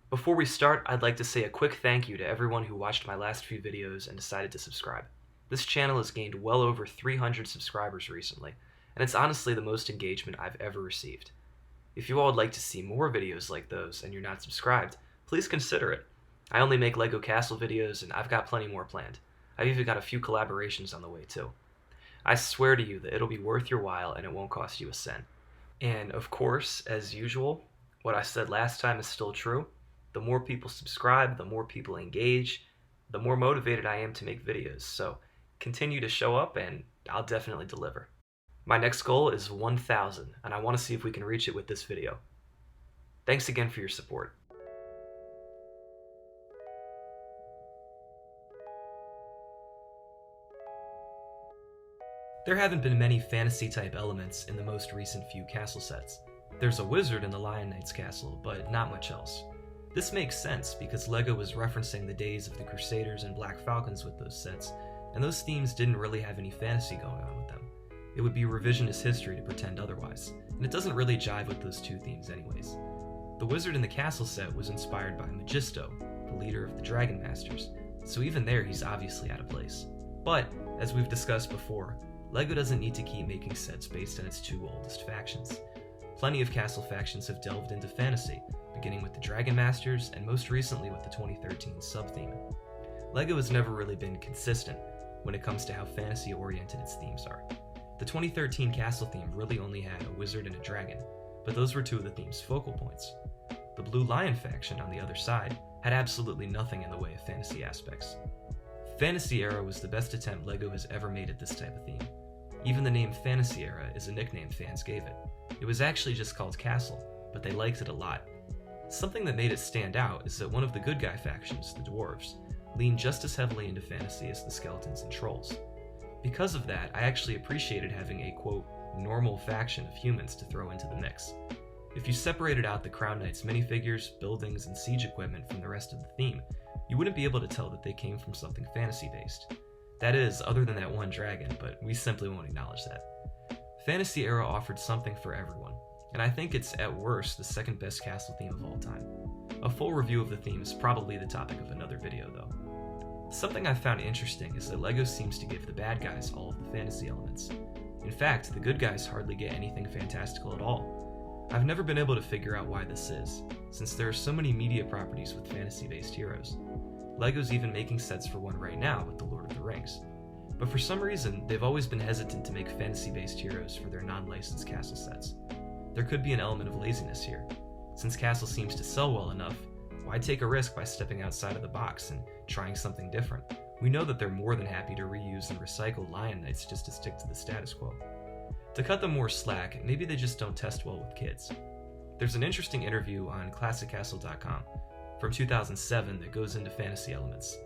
Before we start, I'd like to say a quick thank you to everyone who watched my last few videos and decided to subscribe. This channel has gained well over 300 subscribers recently, and it's honestly the most engagement I've ever received. If you all would like to see more videos like those and you're not subscribed, please consider it. I only make LEGO Castle videos and I've got plenty more planned. I've even got a few collaborations on the way too. I swear to you that it'll be worth your while and it won't cost you a cent. And of course, as usual, what I said last time is still true. The more people subscribe, the more people engage, the more motivated I am to make videos. So continue to show up and I'll definitely deliver. My next goal is 1,000 and I want to see if we can reach it with this video. Thanks again for your support. There haven't been many fantasy-type elements in the most recent few castle sets. There's a wizard in the Lion Knight's castle, but not much else. This makes sense because LEGO was referencing the days of the Crusaders and Black Falcons with those sets, and those themes didn't really have any fantasy going on with them. It would be revisionist history to pretend otherwise, and it doesn't really jive with those two themes anyways. The wizard in the castle set was inspired by Magisto, the leader of the Dragon Masters, so even there he's obviously out of place. But, as we've discussed before, LEGO doesn't need to keep making sets based on its two oldest factions. Plenty of castle factions have delved into fantasy, beginning with the Dragon Masters and most recently with the 2013 sub-theme. LEGO has never really been consistent when it comes to how fantasy-oriented its themes are. The 2013 castle theme really only had a wizard and a dragon, but those were two of the theme's focal points. The Blue Lion faction, on the other side, had absolutely nothing in the way of fantasy aspects. Fantasy Era was the best attempt LEGO has ever made at this type of theme. Even the name Fantasy Era is a nickname fans gave it. It was actually just called Castle, but they liked it a lot. Something that made it stand out is that one of the good guy factions, the Dwarves, leaned just as heavily into fantasy as the Skeletons and Trolls. Because of that, I actually appreciated having a, quote, normal faction of humans to throw into the mix. If you separated out the Crown Knights minifigures, buildings, and siege equipment from the rest of the theme, you wouldn't be able to tell that they came from something fantasy-based. That is, other than that one dragon, but we simply won't acknowledge that. Fantasy Era offered something for everyone, and I think it's at worst the second best castle theme of all time. A full review of the theme is probably the topic of another video though. Something I found interesting is that LEGO seems to give the bad guys all of the fantasy elements. In fact, the good guys hardly get anything fantastical at all. I've never been able to figure out why this is, since there are so many media properties with fantasy-based heroes. LEGO's even making sets for one right now with The Lord of the Rings. But for some reason, they've always been hesitant to make fantasy-based heroes for their non-licensed castle sets. There could be an element of laziness here. Since Castle seems to sell well enough, why take a risk by stepping outside of the box and trying something different? We know that they're more than happy to reuse and recycle Lion Knights just to stick to the status quo. To cut them more slack, maybe they just don't test well with kids. There's an interesting interview on ClassicCastle.com from 2007 that goes into fantasy elements.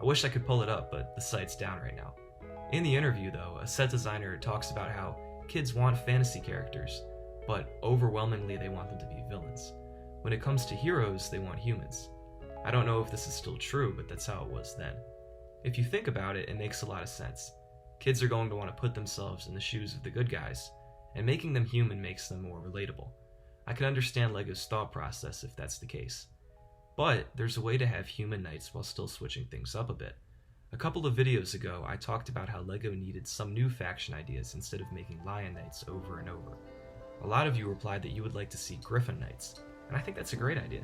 I wish I could pull it up, but the site's down right now. In the interview though, a set designer talks about how kids want fantasy characters, but overwhelmingly they want them to be villains. When it comes to heroes, they want humans. I don't know if this is still true, but that's how it was then. If you think about it, it makes a lot of sense. Kids are going to want to put themselves in the shoes of the good guys, and making them human makes them more relatable. I can understand LEGO's thought process if that's the case. But there's a way to have human knights while still switching things up a bit. A couple of videos ago, I talked about how LEGO needed some new faction ideas instead of making Lion Knights over and over. A lot of you replied that you would like to see Griffin Knights, and I think that's a great idea.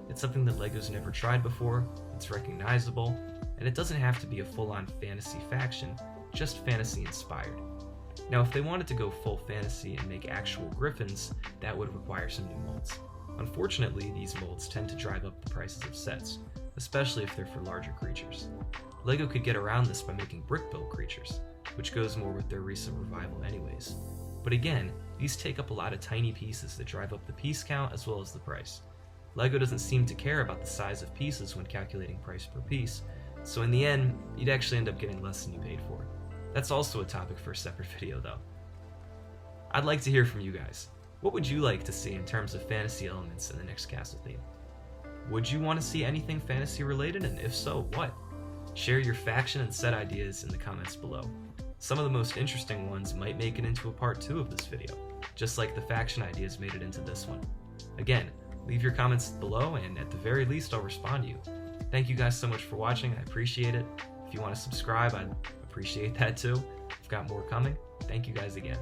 It's something that LEGO's never tried before, it's recognizable, and it doesn't have to be a full-on fantasy faction, just fantasy inspired. Now if they wanted to go full fantasy and make actual griffins, that would require some new molds. Unfortunately, these molds tend to drive up the prices of sets, especially if they're for larger creatures. LEGO could get around this by making brick-built creatures, which goes more with their recent revival anyways. But again, these take up a lot of tiny pieces that drive up the piece count as well as the price. LEGO doesn't seem to care about the size of pieces when calculating price per piece, so in the end, you'd actually end up getting less than you paid for. That's also a topic for a separate video though. I'd like to hear from you guys. What would you like to see in terms of fantasy elements in the next castle theme? Would you want to see anything fantasy related, and if so, what? Share your faction and set ideas in the comments below. Some of the most interesting ones might make it into a part 2 of this video, just like the faction ideas made it into this one. Again, Leave your comments below, and at the very least, I'll respond to you. Thank you guys so much for watching. I appreciate it. If you want to subscribe, I'd appreciate that too. I've got more coming. Thank you guys again.